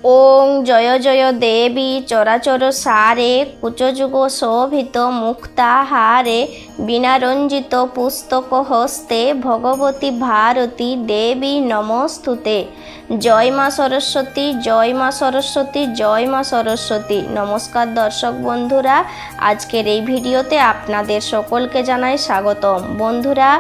ওং জয় জয় দেবী চরাচর সারে কুচযুগ শোভিত মুক্তাহারে বীণারঞ্জিত পুস্তক হস্তে ভগবতী ভারতী দেবী নমস্তুতে। জয় মা সরস্বতী, জয় মা সরস্বতী, জয় মা সরস্বতী। নমস্কার দর্শক বন্ধুরা, আজকের এই ভিডিওতে আপনাদের সকলকে জানাই স্বাগতম। বন্ধুরা,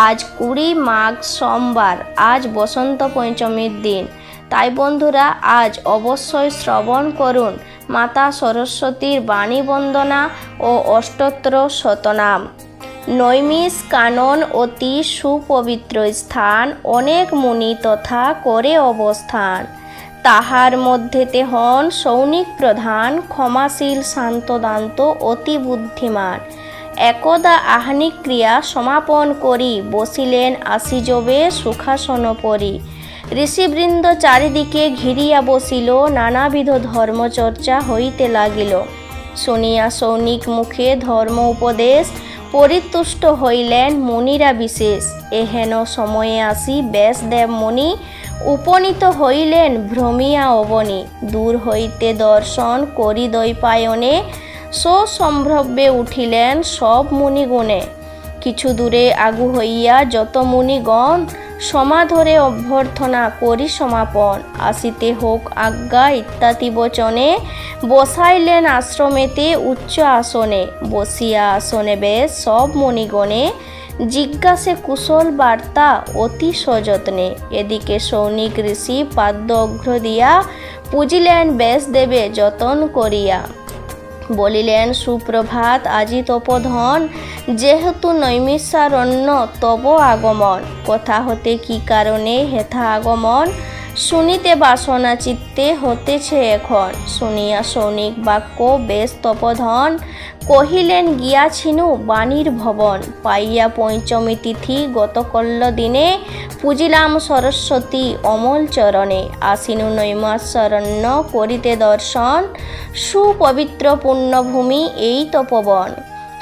আজ 20 মাঘ সোমবার, আজ বসন্ত পঞ্চমীর দিন। তাই বন্ধুরা, আজ অবশ্যই শ্রবণ করুন মাতা সরস্বতীর বাণী বন্দনা ও অষ্টোত্তর শতনাম। নৈমিষ কানন অতি সুপবিত্র স্থান, অনেক মুনি তথা করে অবস্থান। তাহার মধ্যেতে হন সৌনিক প্রধান, ক্ষমাশীল শান্তদান্ত অতি বুদ্ধিমান। একদা আহ্নিক ক্রিয়া সমাপন করি, বসিলেন আসিজবে সুখাসন পরি। ঋষিবৃন্দ চারিদিকে ঘিরিয়া বসিল, নানাবিধ ধর্মচর্চা হইতে লাগিল। শুনিয়া সৌনিক মুখে ধর্ম উপদেশ, পরিতুষ্ট হইলেন মুনিরা বিশেষ। এহেন সময়ে আসি ব্যাসদেব মুনি, উপনীত হইলেন ভ্রমিয়া অবনী। দূর হইতে দর্শন করি দ্বৈপায়নে, সসম্ভ্রব্যে উঠিলেন সব মুনিগুণে। কিছু দূরে আগু হইয়া যত মুনিগণ, সমাধরে অভ্যর্থনা করি সমাপন। আসিতে হোক আজ্ঞা ইত্যাদি বচনে, বসাইলেন আশ্রমেতে উচ্চ আসনে। বসিয়া আসনে বেশ সব মুনিগণে, জিজ্ঞাসে কুশল বার্তা অতি সযত্নে। এদিকে সৌনিক ঋষি পাদ্য অঘ্র দিয়া, পুজিলেন ব্যাসদেবে যতন করিয়া। বলিলেন সুপ্রভাত আজি তপোধন, যেহেতু নৈমিষারণ্য তব আগমন। কথা হতে কি কারণে হেথা আগমন, শুনিতে বাসনা চিত্তে হতেছে এখন। শুনিয়া সৌনিক বাক্য বেশ তপোধন, কহিলেন গিয়াছিনু বাণীর ভবন। পাইয়া পঞ্চমী তিথি গতকল্য দিনে, পুজিলাম সরস্বতী অমল চরণে। আসিনু নৈমিষারণ্য করিতে দর্শন, সুপবিত্র পুণ্যভূমি এই তপবন।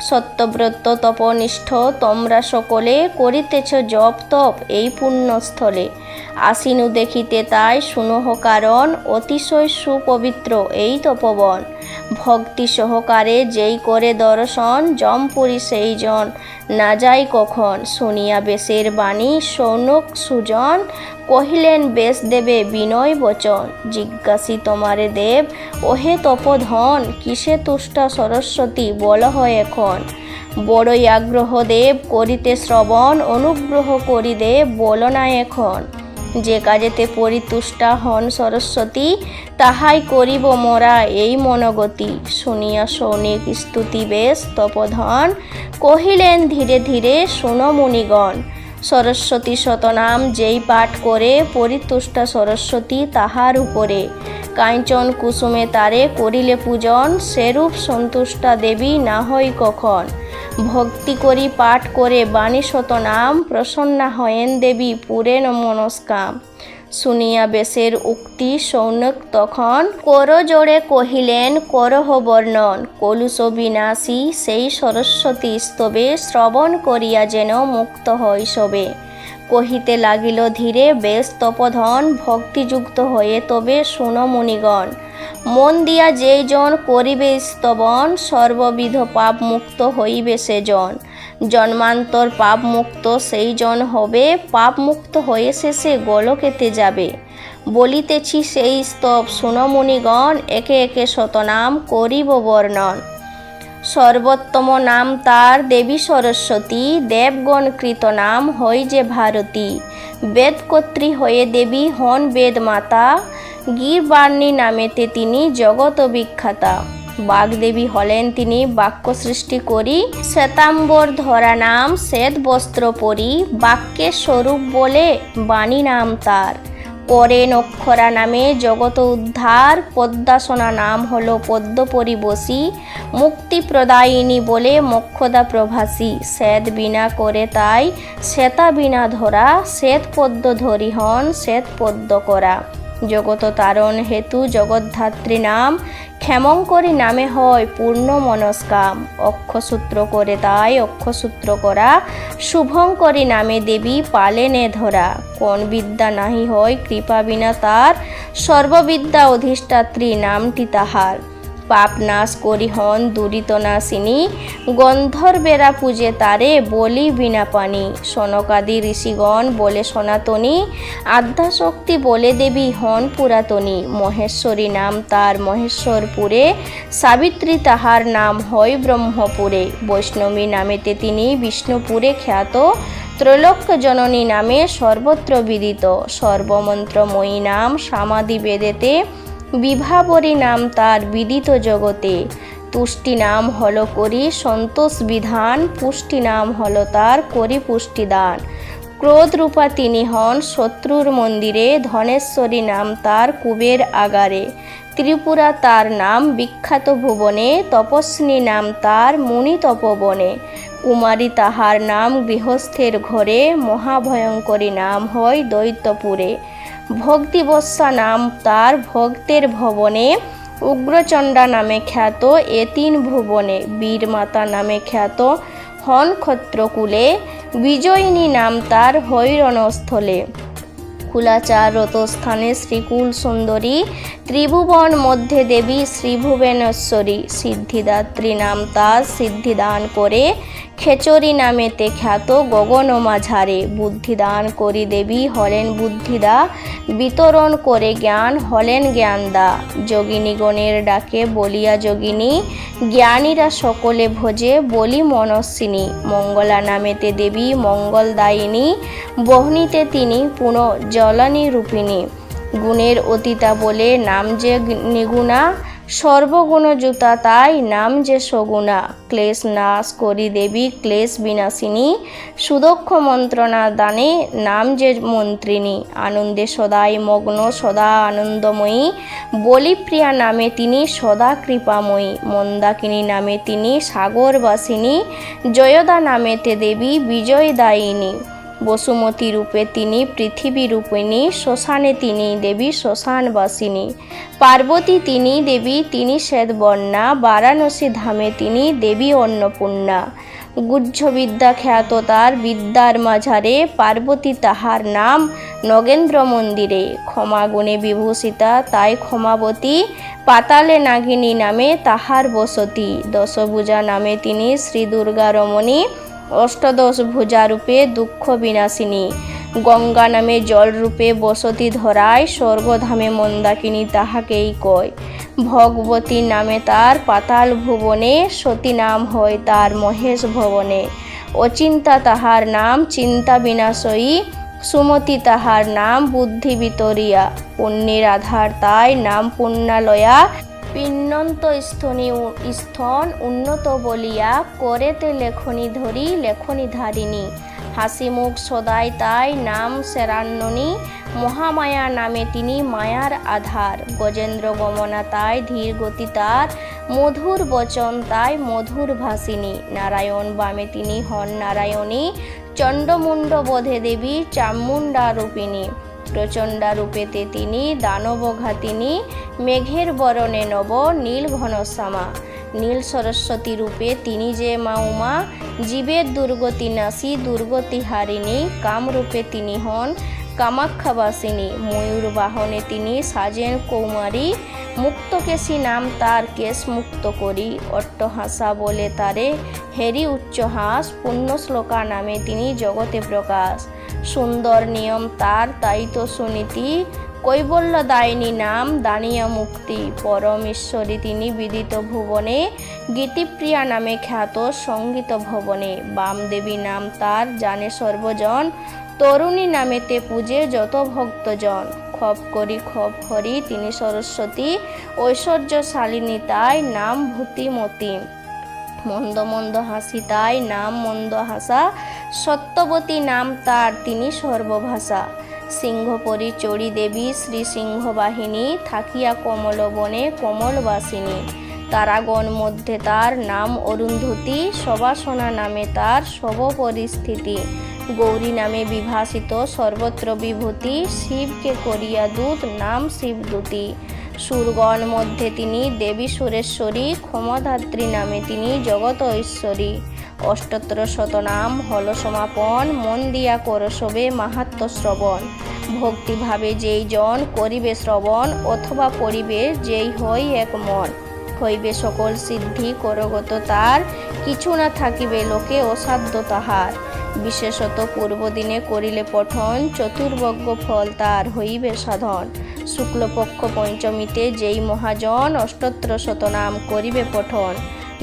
সত্যব্রত তপনিষ্ঠ তোমরা সকলে, করিতেছ জপ তপ এই পুণ্যস্থলে। আসিনু দেখিতে তাই শুনহ কারণ, অতিশয় সুপবিত্র এই তপবন। ভক্তি সহকারে যেই করে দর্শন, জমপুরি সেই জন না যায় কখন। শুনিয়া বেশের বাণী সৌনক সুজন, কহিলেন বেশ দেবে বিনয় বচন। জিজ্ঞাসি তোমারে দেব ওহে তপোধন, কিসে তুষ্টা সরস্বতী বল হয় এখন। বড়ই আগ্রহ দেব করিতে শ্রবণ, অনুগ্রহ করি দেব বল না এখন। যে কাজেতে পরিতুষ্টা হন সরস্বতী, তাহাই করিব মোরা এই মনগতি। শুনিয়া সৌনিক স্তুতি বেশ তপোধন, কহিলেন ধীরে ধীরে শুন মুনিগণ। সরস্বতী শতনাম যেই পাঠ করে, পরিতুষ্টা সরস্বতী তাহার উপরে। কাঞ্চন কুসুমে তারে করিলে পূজন, সেরূপ সন্তুষ্টা দেবী না হয় কখন। ভক্তি করি পাঠ করে বাণী শতনাম, প্রসন্না হয়েন দেবী পুরেন মনস্কাম। শুনিয়া বেশের উক্তি সৌনক তখন, কর জোড়ে কহিলেন করহ বর্ণন। কলুষ বিনাশী সেই সরস্বতী স্তবে, শ্রবণ করিয়া যেন মুক্ত হয় সবে। কহিতে লাগিল ধীরে বেশ তপোধন, ভক্তিযুক্ত হয়ে তবে শুন মুনিগণ। মন দিয়া যেই জন করিবে স্তবন, সর্ববিধ পাপ মুক্ত হইবে সে জন। জন্মান্তর পাপ মুক্ত সেই জন হবে, পাপ মুক্ত হয়ে শেষে গোলকেতে যাবে। বলিতেছি সেই স্তব শুন মুনিগণ, একে একে শতনাম করিব বর্ণন। সর্বোত্তম নাম তার দেবী সরস্বতী, দেবগণ কৃত নাম হয় যে ভারতী। বেদকর্ত্রী হয়ে দেবী হন বেদ মাতা, গীরবাণী নামেতে তিনি জগত বিখ্যাতা। বাগদেবী হলেন তিনি বাক্য সৃষ্টি করি, শ্বেতাম্বর ধরা নাম শ্বেত বস্ত্র পরি। বাক্যের স্বরূপ বলে বাণী নাম তার, করেন অক্ষরা নামে জগত উদ্ধার। পদ্মাসনা নাম হলো পদ্মপরি বসী, মুক্তি প্রদায়িনী বলে মোক্ষদা প্রভাসী। শ্বেত বিনা করে তাই শ্বেতা বিনা ধরা, শ্বেত পদ্ম ধরি হন শ্বেত পদ্ম করা। জগত তারণ হেতু জগদ্ধাত্রী নাম, ক্ষেমঙ্করী নামে হয় পূর্ণ মনস্কাম। অক্ষসূত্র করে তাই অক্ষসূত্র করা, শুভঙ্করী নামে দেবী পালেনে ধরা। কোন বিদ্যা নাহি হয় কৃপা বিনা তার, সর্ববিদ্যা অধিষ্ঠাত্রী নামটি তাহার। পাপ নাশ করি হন দুরিত নাশিনী, গন্ধর্বেরা পূজে তারে বলি বিনা পানি। সনকাদি ঋষিগণ বলে সনাতনী, আদ্যাশক্তি বলে দেবী হন পুরাতনী। মহেশ্বরী নাম তার মহেশ্বরপুরে, সাবিত্রী তাহার নাম হয় ব্রহ্মপুরে। বৈষ্ণবী নামেতে তিনি বিষ্ণুপুরে খ্যাত, ত্রৈলোক্য জননী নামে সর্বত্র বিদিত। সর্বমন্ত্রময়ী নাম সমাধি বেদেতে, বিভাবরী নাম তার বিদিত জগতে। তুষ্টি নাম হল করি সন্তোষ বিধান, পুষ্টি নাম হল তার করি পুষ্টিদান। ক্রোধ রূপা তিনি হন শত্রুর মন্দিরে, ধনেশ্বরী নাম তার কুবের আগারে। ত্রিপুরা তার নাম বিখ্যাত ভুবনে, তপস্বিনী নাম তার মুনি তপবনে। কুমারী তাহার নাম গৃহস্থের ঘরে, মহাভয়ঙ্করী নাম হয় দৈত্যপুরে। ভক্তিবৎসা নাম তার ভক্তের ভবনে, উগ্রচণ্ডা নামে খ্যাত এ তিন ভুবনে। বীরমাতা নামে খ্যাত হন ক্ষত্রকুলে, বিজয়িনী নাম তার হয় রণস্থলে। কুলাচার রতস্থানে শ্রীকুল সুন্দরী, ত্রিভুবন মধ্যে দেবী শ্রীভুবনেশ্বরী। সিদ্ধিদাত্রী নাম তার সিদ্ধিদান করে, খেচরী নামেতে খ্যাত গগন মাঝারে। বুদ্ধিদান করি দেবী হলেন বুদ্ধিদা, বিতরণ করে জ্ঞান হলেন জ্ঞানদা। যোগিনীগণের ডাকে বলিয়া যোগিনী, জ্ঞানীরা সকলে ভোজে বলি মনস্বিনী। মঙ্গলা নামেতে দেবী মঙ্গলদায়িনী, বহনীতে তিনি পুনঃ জলানী রূপিণী। গুণের অতীতা বলে নাম যে নিগুণা, সর্বগুণ জুতা তাই নাম যে সগুণা। ক্লেশ নাশ করি দেবী ক্লেশ বিনাশিনী, সুদক্ষ মন্ত্রণা দানে নাম যে মন্ত্রিনী। আনন্দে সদাই মগ্ন সদা আনন্দময়ী, বলিপ্রিয়া নামে তিনি সদা কৃপাময়ী। মন্দাকিনী নামে তিনি সাগরবাসিনী, জয়দা নামেতে দেবী বিজয়দায়িনী। বসুমতী রূপে তিনি পৃথিবী রূপিণী, শ্মশানে তিনি দেবী শ্মশানবাসিনী। পার্বতী তিনি দেবী তিনি শ্বেতবর্ণা, বারাণসী ধামে তিনি দেবী অন্নপূর্ণা। গুহ্যবিদ্যা খ্যাত তার বিদ্যার মাঝারে, পার্বতী তাহার নাম নগেন্দ্র মন্দিরে। ক্ষমাগুণে বিভূষিতা তাই ক্ষমাবতী, পাতালে নাগিনী নামে তাহার বসতি। দশভুজা নামে তিনি শ্রী দুর্গা রমণী, অষ্টদশ ভুজা রূপে দুঃখ বিনাশিনী। গঙ্গা নামে জল রূপে বসতি ধরায়, স্বর্গধামে মন্দাকিনী তাহাকেই কয়। ভগবতী নামে তার পাতাল ভুবনে, সতী নাম হয় তার মহেশ ভবনে। অচিন্তা তাহার নাম চিন্তা বিনাশয়ী, সুমতি তাহার নাম বুদ্ধি বিতরিয়া। পুণ্যের আধার তাই নাম পুণ্যালয়া, পিন্নন্ত স্থন উন্নত বলিয়া, করেতে লেখনী ধরি লেখনী ধারিণী। হাসি মুখ সদাই তাই নাম সেরান্ননী, মহামায়া নামে তিনি মায়ার আধার। গজেন্দ্র গমনা তাই ধীর গতি তার, মধুর বচন তাই মধুর ভাসিনী। নারায়ণ বামে তিনি হন নারায়ণী, চণ্ডমুণ্ড বোধে দেবী চামুণ্ডা রূপিণী। প্রচণ্ডা রূপেতে তিনি দানবঘাতিনী, মেঘের বরণে নব নীল ঘনশ্যামা। নীল সরস্বতী রূপে তিনি যে মা উমা, জীবের দুর্গতি নাশী দুর্গতি হারিণী। কামরূপে তিনি হন কামাখ্যাবাসিনী, ময়ূর বাহনে তিনি সাজেন কৌমারী। মুক্তকেশী নাম তার কেশ মুক্ত করি, অট্টহাসা বলে তারে হেরি উচ্চহাস। পুণ্যশ্লোকা নামে তিনি জগতে প্রকাশ, সুন্দর নিয়ম তার তাই তো সুনীতি। কৈবল্যদায়িনী নাম দানিয়া মুক্তি, পরমেশ্বরী তিনি বিদিত ভুবনে। গীতিপ্রিয়া নামে খ্যাত সঙ্গীত ভবনে, বামদেবী নাম তার জানে সর্বজন। তরুণী নামেতে পূজে যত ভক্তজন, খপ করি খপ হরি তিনি সরস্বতী। ঐশ্বর্যশালিনী তাই নাম ভূতিমতী, মন্দ মন্দ হাসি তাই নাম মন্দ হাসা। সত্যবতী নাম তার তিনি সর্বভাষা। সিংহপরি চড়ি দেবী শ্রী সিংহবাহিনী, থাকিয়া কমল বনে কমলবাসিনী। তারাগণ মধ্যে তার নাম অরুন্ধতী, সবাসনা নামে তার সব পরিস্থিতি। গৌরী নামে বিভাসিত সর্বত্র বিভূতি, শিবকে করিয়া দূত নাম শিবদূতী। সুরগণ মধ্যে তিনি দেবী সুরেশ্বরী, ক্ষমধাত্রী নামে তিনি জগত ঐশ্বরী। অষ্টোত্তর শতনাম হল সমাপন, মন দিয়া করসবে মাহাত্ম্য শ্রবণ। ভক্তিভাবে যেই জন করিবে শ্রবণ, অথবা পড়িবে যেই হয় এক মন। হইবে সকল সিদ্ধি করগত তার, কিছু না থাকিবে লোকে অসাধ্য তাহার। বিশেষত পূর্বদিনে করিলে পঠন, চতুর্বজ্ঞ ফল তার হইবে সাধন। শুক্লপক্ষ পঞ্চমীতে যেই মহাজন, অষ্টোত্তর শতনাম করিবে পঠন।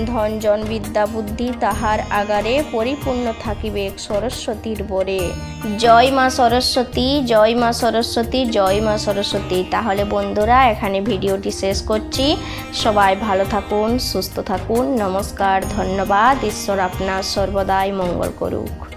ধনজন বিদ্যা বুদ্ধি তাহার আগারে, পরিপূর্ণ থাকিবে সরস্বতীর বরে। জয় মা সরস্বতী, জয় মা সরস্বতী, জয় মা সরস্বতী। তাহলে বন্ধুরা এখানে ভিডিওটি শেষ করছি। সবাই ভালো থাকুন, সুস্থ থাকুন। নমস্কার, ধন্যবাদ। ঈশ্বর আপনার সর্বদাই মঙ্গল করুক।